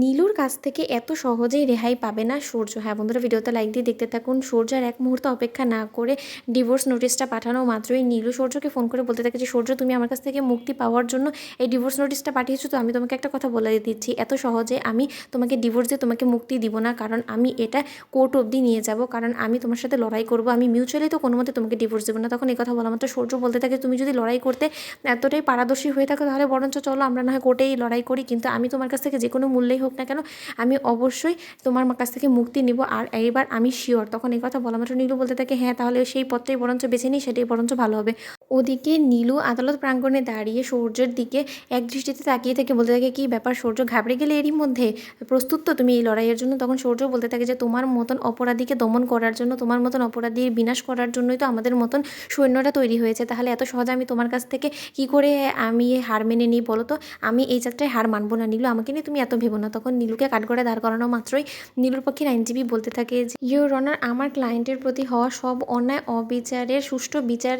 নীলুর কাছ থেকে এত সহজেই রেহাই পাবে না সূর্য। হ্যাঁ বন্ধুরা, ভিডিওতে লাইক দিয়ে দেখতে থাকুন। সূর্য আর এক মুহূর্ত অপেক্ষা না করে ডিভোর্স নোটিশটা পাঠানো মাত্রই নীলু সূর্যকে ফোন করে বলতে থাকে যে সূর্য, তুমি আমার কাছ থেকে মুক্তি পাওয়ার জন্য এই ডিভোর্স নোটিশটা পাঠিয়েছো, তো আমি তোমাকে একটা কথা বলে দিচ্ছি, এত সহজে আমি তোমাকে ডিভোর্স দিয়ে তোমাকে মুক্তি দিব না, কারণ আমি এটা কোর্ট অবধি নিয়ে যাব, কারণ আমি তোমার সাথে লড়াই করব, আমি মিউচুয়ালি তো কোনো মতে তোমাকে ডিভোর্স দেবো না। তখন এই কথা বলা মাত্র সূর্য বলতে থাকে, তুমি যদি লড়াই করতে এতটাই পারদর্শী হয়ে থাকো তাহলে বরঞ্চ চলো আমরা না হয় কোর্টেই লড়াই করি, কিন্তু আমি তোমার কাছ থেকে যে কোনো মূল্যেই হোক না কেন আমি অবশ্যই তোমার কাছ থেকে মুক্তি নিব, আর এইবার আমি শিওর। তখন এই কথা বলা মাত্র নীলু বলতে থাকে, হ্যাঁ তাহলে সেই পথটাই বরঞ্চ বেছে নিই, সেটাই বরঞ্চ ভালো হবে। ওদিকে নীলু আদালত প্রাঙ্গণে দাঁড়িয়ে সূর্যের দিকে এক দৃষ্টিতে তাকিয়ে থেকে বলতে থাকে, কি ব্যাপার সূর্য, ঘাবড়ে গেলে এরই মধ্যে? প্রস্তুত তো তুমি এই লড়াইয়ের জন্য? তখন সূর্য বলতে থাকে যে তোমার মতন অপরাধীকে দমন করার জন্য, তোমার মতন অপরাধীর বিনাশ করার জন্যই তো আমাদের মতন সৈন্যরা তৈরি হয়েছে, তাহলে এত সহজে আমি তোমার কাছ থেকে কি করে আমি হার মেনে নিই বলো তো? আমি এই যাত্রায় হার মানবো না নীলু, আমাকে নিয়ে তুমি এত ভেবো না। তখন নীলুকে কাঠগড়ায় দাঁড় করানো মাত্রই নীলুর পক্ষের আইনজীবী বলতে থাকে যে, ইউর অনার, আমার ক্লায়েন্টের প্রতি হওয়া সব অন্যায় অবিচারের সুষ্ঠু বিচার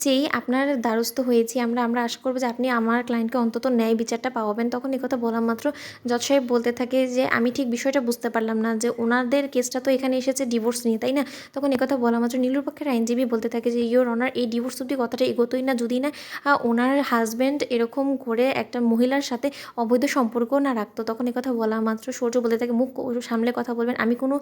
চেয়েই আপনার দ্বারস্থ হয়েছি আমরা। আশা করবো যে আপনি আমার ক্লায়েন্টকে অন্তত ন্যায় বিচারটা পাওয়াবেন। তখন কথা বলা মাত্র জজ সাহেব বলতে থাকে যে, আমি ঠিক বিষয়টা বুঝতে পারলাম না, যে ওনাদের কেসটা তো এখানে এসেছে ডিভোর্স নিয়ে, তাই না? তখন কথা বলা মাত্র নীলুর পক্ষের আইনজীবী বলতে থাকে যে, ইউর অনার, এই ডিভোর্স অব্দি কথাটা এগোতোই না যদি না ওনার হাজব্যান্ড এরকম করে একটা মহিলার সাথে অবৈধ সম্পর্ক না রাখতো। তখন কথা বলা মাত্র সূর্য বলতে থাকে, মুখ সামলে কথা বলবেন, আমি কোনো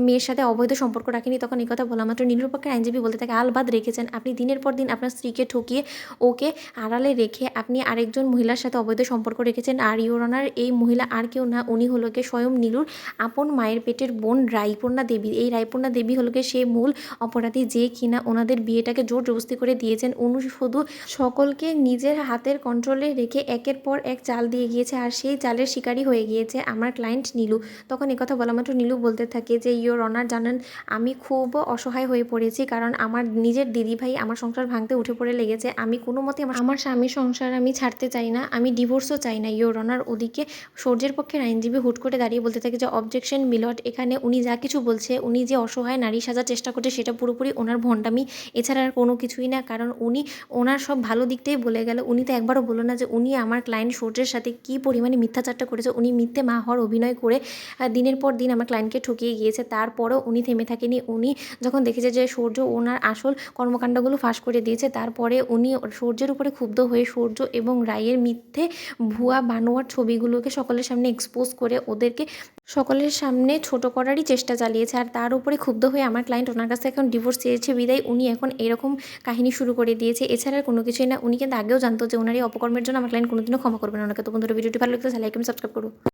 মেয়ের সাথে অবৈধ সম্পর্ক রাখিনি। তখন কথা বলা মাত্র নীলুর পক্ষের আইনজীবী বলতে থাকে, আলবাদ রেখেছেন আপনি, দিনের পর দিন আপনার স্ত্রীকে ঠকিয়ে ওকে আড়ালে রেখে আপনি আরেকজন মহিলার সাথে অবৈধ সম্পর্ক রেখেছেন। আর ইউর অনার, এই মহিলা আর কেউ না, উনি হলো গিয়ে স্বয়ং নীলুর আপন মায়ের পেটের বোন রাইপূর্ণা দেবী। এই রাইপূর্ণা দেবী হলো গিয়ে সেই মূল অপরাধী, যে কিনা ওনাদের বিয়েটাকে জোর জবরদস্তি করে দিয়েছেন। উনি শুধু সকলকে নিজের হাতের কন্ট্রোলে রেখে একের পর এক চাল দিয়ে গিয়েছে, আর সেই চালের শিকারী হয়ে গিয়েছে আমার ক্লায়েন্ট নীলু। তখন কথা বলা মাত্র নীলু বলতে থাকে যে, ইউর অনার, জানেন আমি খুব অসহায় হয়ে পড়েছি, কারণ আমার নিজের দিদিভাই আমার সংসার ভাঙতে উঠে পড়ে লেগেছে। আমি কোনো মতে আমার স্বামীর সংসার আমি ছাড়তে চাই না, আমি ডিভোর্সও চাই না ইউর অনার। ওদিকে সূর্যের পক্ষের আইনজীবী হুট করে দাঁড়িয়ে বলতে থাকে যে, অবজেকশন মিলট, এখানে উনি যা কিছু বলছে, উনি যে অসহায় নারী সাজার চেষ্টা করছে সেটা পুরোপুরি ওনার ভণ্ডামি, এছাড়া আর কোনো কিছুই না। কারণ উনি ওনার সব ভালো দিকটাই বলে গেল, উনি তো একবারও বলল না যে উনি আমার ক্লায়েন্ট সূর্যের সাথে কী পরিমাণে মিথ্যাচারটা করেছে। উনি মিথ্যে মা হওয়ার অভিনয় করে দিনের পর দিন আমার ক্লায়েন্টকে ঠকিয়ে গিয়েছে। তারপরেও উনি থেমে থাকেনি। উনি যখন দেখেছে যে সূর্য ওনার আসল কর্মকাণ্ডগুলো ফাঁস করে দিয়েছে, তারপরে উনি সূর্যের উপরে ক্ষুব্ধ হয়ে সূর্য এবং রায়ের মিথ্যে ভুয়া বানোয়ার ছবিগুলোকে সকলের সামনে এক্সপোজ করে ওদেরকে সকলের সামনে ছোট করারই চেষ্টা চালিয়েছে। আর তার উপরে ক্ষুব্ধ হয়ে আমার ক্লায়েন্ট ওনার কাছে এখন ডিভোর্স চেয়েছে বিদায় উনি এখন এরকম কাহিনী শুরু করে দিয়েছে, এছাড়া কোনো কিছুই না। উনি কিন্তু আগেও জানতো যে ওনার এই অপকর্মের জন্য আমার ক্লায়েন্ট কোনোদিনও ক্ষমা করবে না ওনাকে। তো বন্ধুরা, ভিডিওটি ভালো লাগলে লাইক এবং সাবস্ক্রাইব করুন।